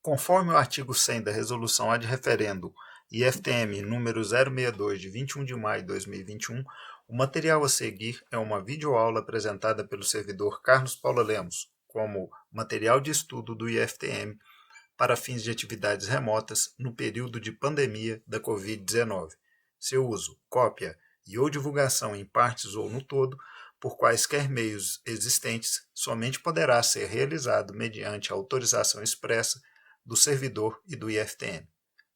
Conforme o artigo 100 da Resolução ad referendo IFTM número 062 de 21 de maio de 2021, o material a seguir é uma videoaula apresentada pelo servidor Carlos Paula Lemos como material de estudo do IFTM para fins de atividades remotas no período de pandemia da Covid-19. Seu uso, cópia e ou divulgação em partes ou no todo, por quaisquer meios existentes, somente poderá ser realizado mediante autorização expressa do servidor e do IFTM.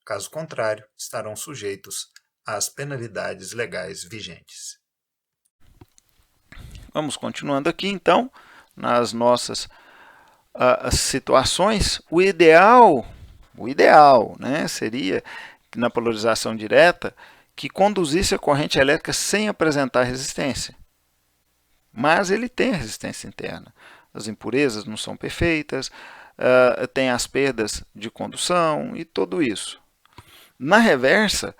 Caso contrário, estarão sujeitos às penalidades legais vigentes. Vamos continuando aqui, então, nas nossas situações. O ideal, né, seria, na polarização direta, que conduzisse a corrente elétrica sem apresentar resistência. Mas ele tem resistência interna. As impurezas não são perfeitas, tem as perdas de condução e tudo isso. Na reversa,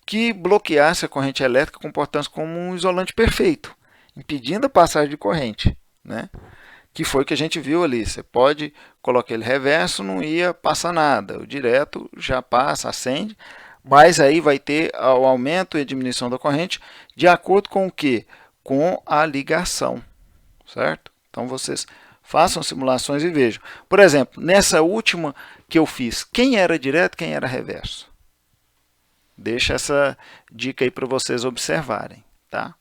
que bloqueasse a corrente elétrica comportando-se como um isolante perfeito, impedindo a passagem de corrente, né? Que foi o que a gente viu ali. Você pode colocar ele reverso, não ia passar nada. O direto já passa, acende, mas aí vai ter o aumento e a diminuição da corrente de acordo com o quê? Com a ligação, certo? Então vocês façam simulações e vejam. Por exemplo, nessa última que eu fiz, quem era direto, quem era reverso? Deixa essa dica aí para vocês observarem, tá?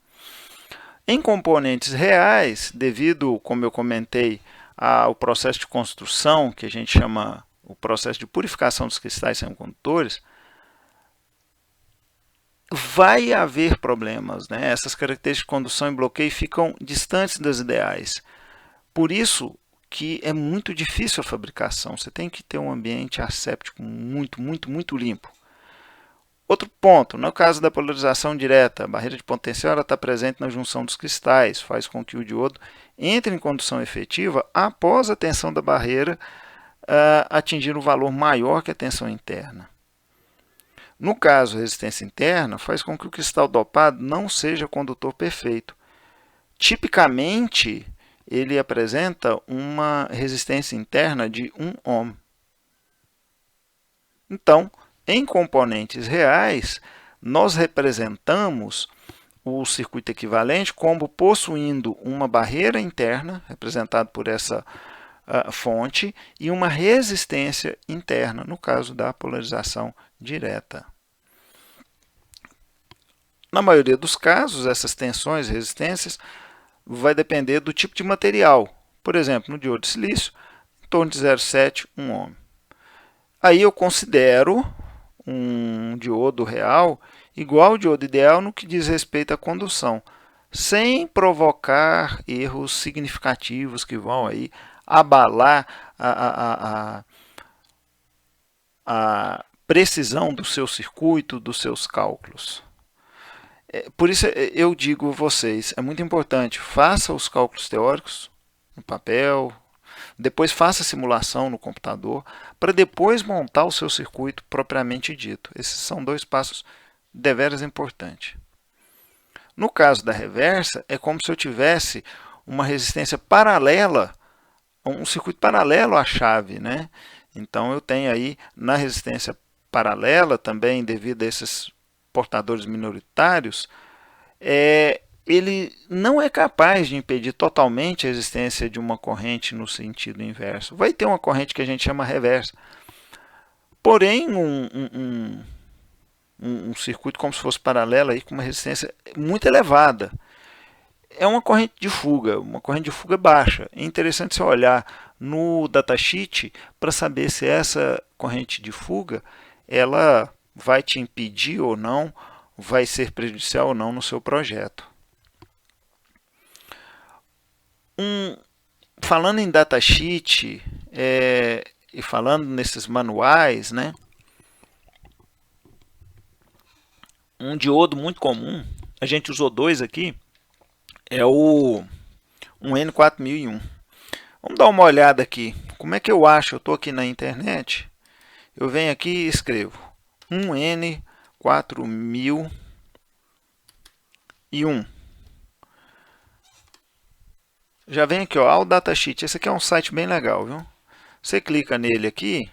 Em componentes reais, devido, como eu comentei, ao processo de construção, que a gente chama o processo de purificação dos cristais semicondutores, vai haver problemas, né? Essas características de condução e bloqueio ficam distantes das ideais. Por isso que é muito difícil a fabricação. Você tem que ter um ambiente asséptico muito limpo. Outro ponto, no caso da polarização direta, a barreira de potencial está presente na junção dos cristais, faz com que o diodo entre em condução efetiva após a tensão da barreira atingir um valor maior que a tensão interna. No caso, a resistência interna faz com que o cristal dopado não seja condutor perfeito. Tipicamente, ele apresenta uma resistência interna de 1 ohm. Então, em componentes reais, nós representamos o circuito equivalente como possuindo uma barreira interna, representada por essa fonte, e uma resistência interna, no caso da polarização direta. Na maioria dos casos, essas tensões e resistências vai depender do tipo de material. Por exemplo, no diodo de silício, em torno de 0,7, 1 ohm. Aí eu considero um diodo real igual ao diodo ideal no que diz respeito à condução, sem provocar erros significativos que vão aí abalar a precisão do seu circuito, dos seus cálculos. Por isso eu digo a vocês, é muito importante, faça os cálculos teóricos no papel, depois faça a simulação no computador, para depois montar o seu circuito propriamente dito. Esses são 2 passos deveras importantes. No caso da reversa, é como se eu tivesse uma resistência paralela, um circuito paralelo à chave, né? Então eu tenho aí na resistência paralela também, devido a esses portadores minoritários, ele não é capaz de impedir totalmente a existência de uma corrente no sentido inverso. Vai ter uma corrente que a gente chama reversa. Porém, um circuito como se fosse paralelo aí, com uma resistência muito elevada. É uma corrente de fuga baixa. É interessante você olhar no datasheet para saber se essa corrente de fuga ela vai te impedir ou não, vai ser prejudicial ou não no seu projeto. Falando em datasheet e falando nesses manuais, né, um diodo muito comum, a gente usou 2 aqui, é o N4001. Vamos dar uma olhada aqui. Como é que eu acho? Eu estou aqui na internet, eu venho aqui e escrevo N4001. Já vem aqui, ó, o datasheet. Esse aqui é um site bem legal, viu? Você clica nele aqui,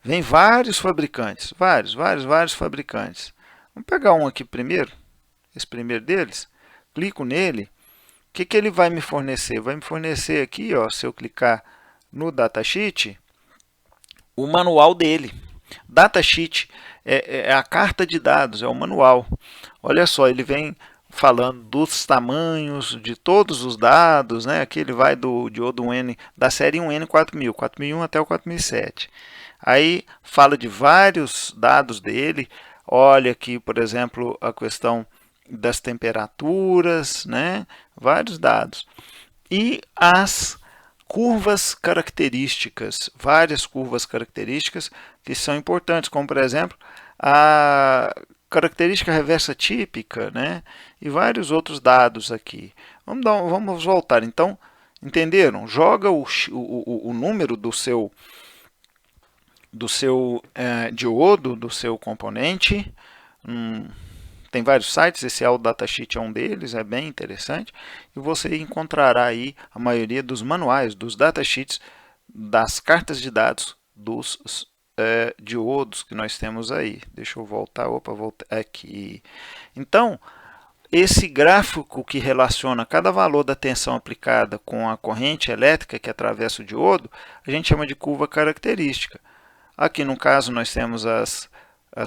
Vem vários fabricantes, vários fabricantes. Vamos pegar um aqui primeiro, esse primeiro deles, clico nele, o que ele vai me fornecer? Vai me fornecer aqui, ó, se eu clicar no datasheet, o manual dele. Datasheet é a carta de dados, é o manual. Olha só, ele vem falando dos tamanhos de todos os dados, né? Aqui ele vai do diodo N, da série 1N 4000, 4001 até o 4007. Aí fala de vários dados dele. Olha aqui, por exemplo, a questão das temperaturas, né? Vários dados. E as curvas características, várias curvas características que são importantes, como por exemplo a característica reversa típica, né? E vários outros dados aqui. Vamos voltar. Então, entenderam? Joga o número do seu diodo, do seu componente. Tem vários sites, esse AutoDatasheet é um deles, é bem interessante. E você encontrará aí a maioria dos manuais, dos datasheets, das cartas de dados dos diodos que nós temos aí. Deixa eu voltar, voltar aqui. Então, esse gráfico que relaciona cada valor da tensão aplicada com a corrente elétrica que atravessa o diodo, a gente chama de curva característica. Aqui no caso nós temos as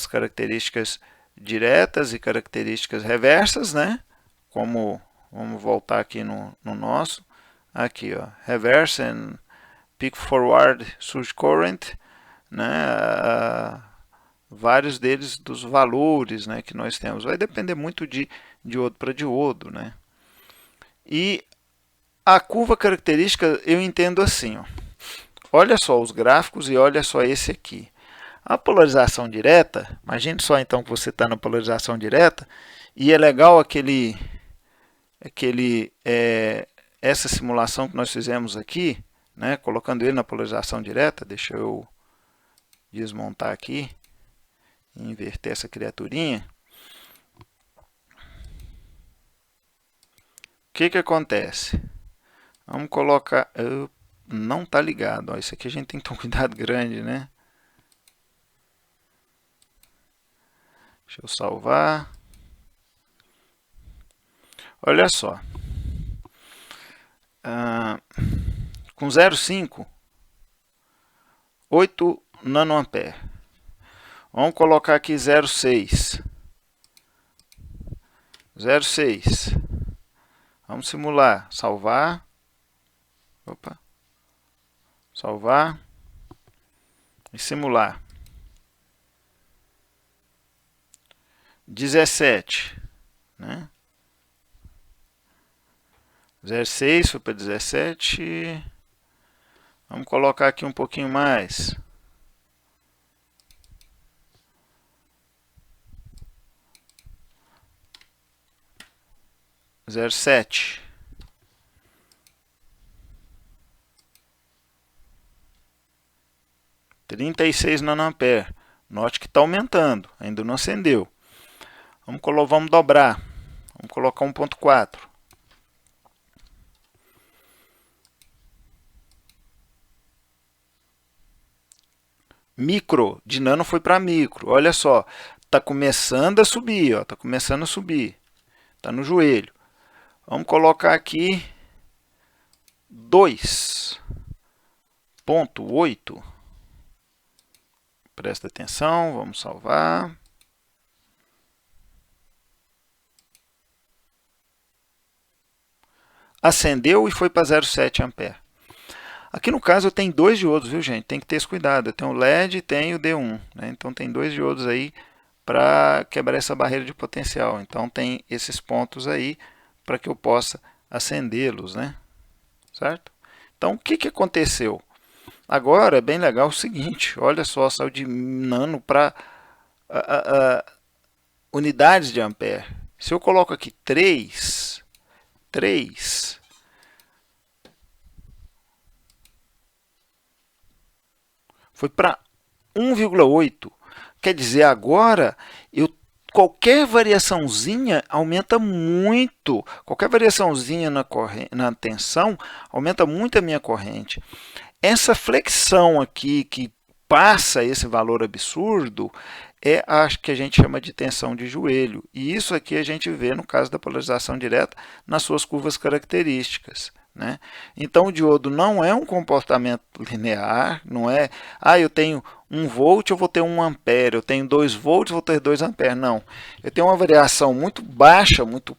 características diretas e características reversas, né? Como vamos voltar aqui no nosso, aqui ó, reverse and peak forward surge current, né? Vários deles dos valores, né, que nós temos. Vai depender muito de diodo para diodo, né? E a curva característica eu entendo assim, ó. Olha só os gráficos e olha só esse aqui. A polarização direta, imagine só então que você está na polarização direta e é legal essa simulação que nós fizemos aqui, né, colocando ele na polarização direta. Deixa eu desmontar aqui e inverter essa criaturinha. O que acontece? Vamos colocar... não está ligado. Ó, isso aqui a gente tem que ter um cuidado grande, né? Deixa eu salvar. Olha só. Com 0,5, 8 nanoampere. Vamos colocar aqui 0,6. 0,6. Vamos simular. Salvar. Opa. Salvar. E simular. 17. Né? 0,6 foi para 17. Vamos colocar aqui um pouquinho mais. 0,7. 36 nanoampere. Note que está aumentando, ainda não acendeu. Vamos dobrar. Vamos colocar 1.4. Micro, de nano foi para micro. Olha só, está começando a subir, está começando a subir. Está no joelho. Vamos colocar aqui 2.8. Presta atenção, vamos salvar. Acendeu e foi para 0,7 ampere. Aqui no caso eu tenho dois diodos, viu gente? Tem que ter esse cuidado. Eu tenho o LED e tenho o D1. Né? Então tem dois diodos aí para quebrar essa barreira de potencial. Então tem esses pontos aí para que eu possa acendê-los, né? Certo? Então o que aconteceu? Agora é bem legal o seguinte, olha só, saiu de nano para unidades de ampere. Se eu coloco aqui 3, foi para 1,8. Quer dizer, agora qualquer variaçãozinha aumenta muito. Qualquer variaçãozinha na tensão aumenta muito a minha corrente. Essa flexão aqui que passa esse valor absurdo, é a que a gente chama de tensão de joelho. E isso aqui a gente vê no caso da polarização direta nas suas curvas características, né? Então o diodo não é um comportamento linear, não é, eu tenho 1 volt, eu vou ter 1 ampere, eu tenho 2 volts, eu vou ter 2 amperes. Não, eu tenho uma variação muito baixa, muito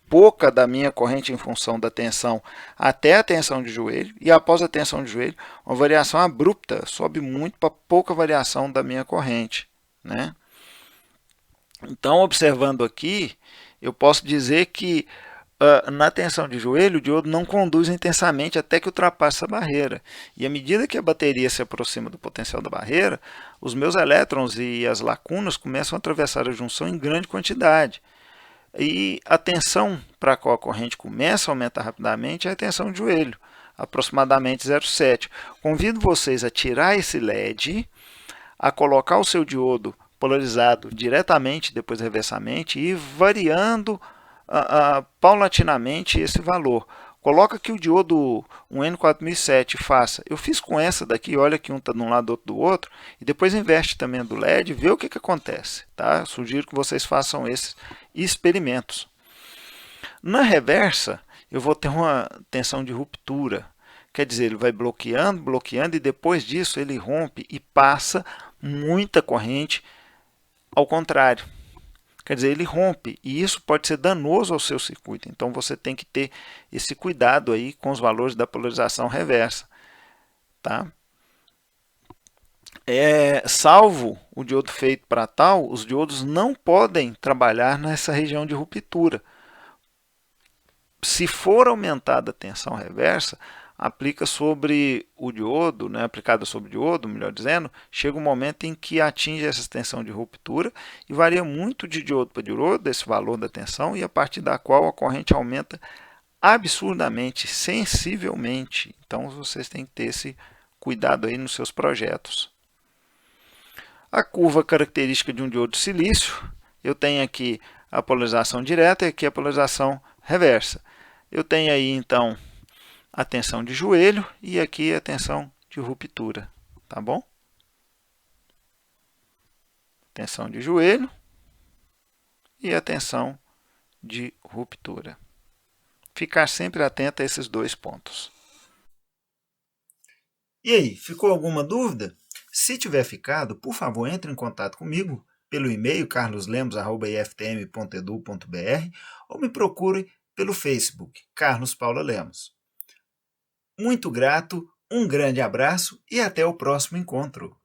pouca da minha corrente em função da tensão até a tensão de joelho, e após a tensão de joelho, uma variação abrupta, sobe muito para pouca variação da minha corrente, né? Então, observando aqui, eu posso dizer que na tensão de joelho, o diodo não conduz intensamente até que ultrapasse a barreira. E à medida que a bateria se aproxima do potencial da barreira, os meus elétrons e as lacunas começam a atravessar a junção em grande quantidade. E a tensão para a qual a corrente começa a aumentar rapidamente é a tensão de joelho, aproximadamente 0,7. Convido vocês a tirar esse LED, a colocar o seu diodo polarizado diretamente, depois reversamente, e ir variando paulatinamente esse valor. Coloca que o diodo, um N4007, faça. Eu fiz com essa daqui, olha que um está de um lado, outro do outro, e depois inverte também do LED, vê o que acontece. Tá? Sugiro que vocês façam esses experimentos. Na reversa, eu vou ter uma tensão de ruptura. Quer dizer, ele vai bloqueando, bloqueando, e depois disso ele rompe e passa muita corrente ao contrário. Quer dizer, ele rompe, e isso pode ser danoso ao seu circuito. Então você tem que ter esse cuidado aí com os valores da polarização reversa. Tá? Salvo o diodo feito para tal, os diodos não podem trabalhar nessa região de ruptura. Se for aumentada a tensão reversa, aplica sobre o diodo, né, aplicada sobre o diodo, melhor dizendo, chega um momento em que atinge essa tensão de ruptura e varia muito de diodo para diodo esse valor da tensão, e a partir da qual a corrente aumenta absurdamente, sensivelmente. Então vocês têm que ter esse cuidado aí nos seus projetos. A curva característica de um diodo de silício, eu tenho aqui a polarização direta e aqui a polarização reversa. Eu tenho aí então a tensão de joelho e aqui a tensão de ruptura, tá bom? Tensão de joelho e a tensão de ruptura. Ficar sempre atento a esses dois pontos. E aí, ficou alguma dúvida? Se tiver ficado, por favor, entre em contato comigo pelo e-mail carloslemos@iftm.edu.br ou me procure pelo Facebook, Carlos Paula Lemos. Muito grato, um grande abraço e até o próximo encontro.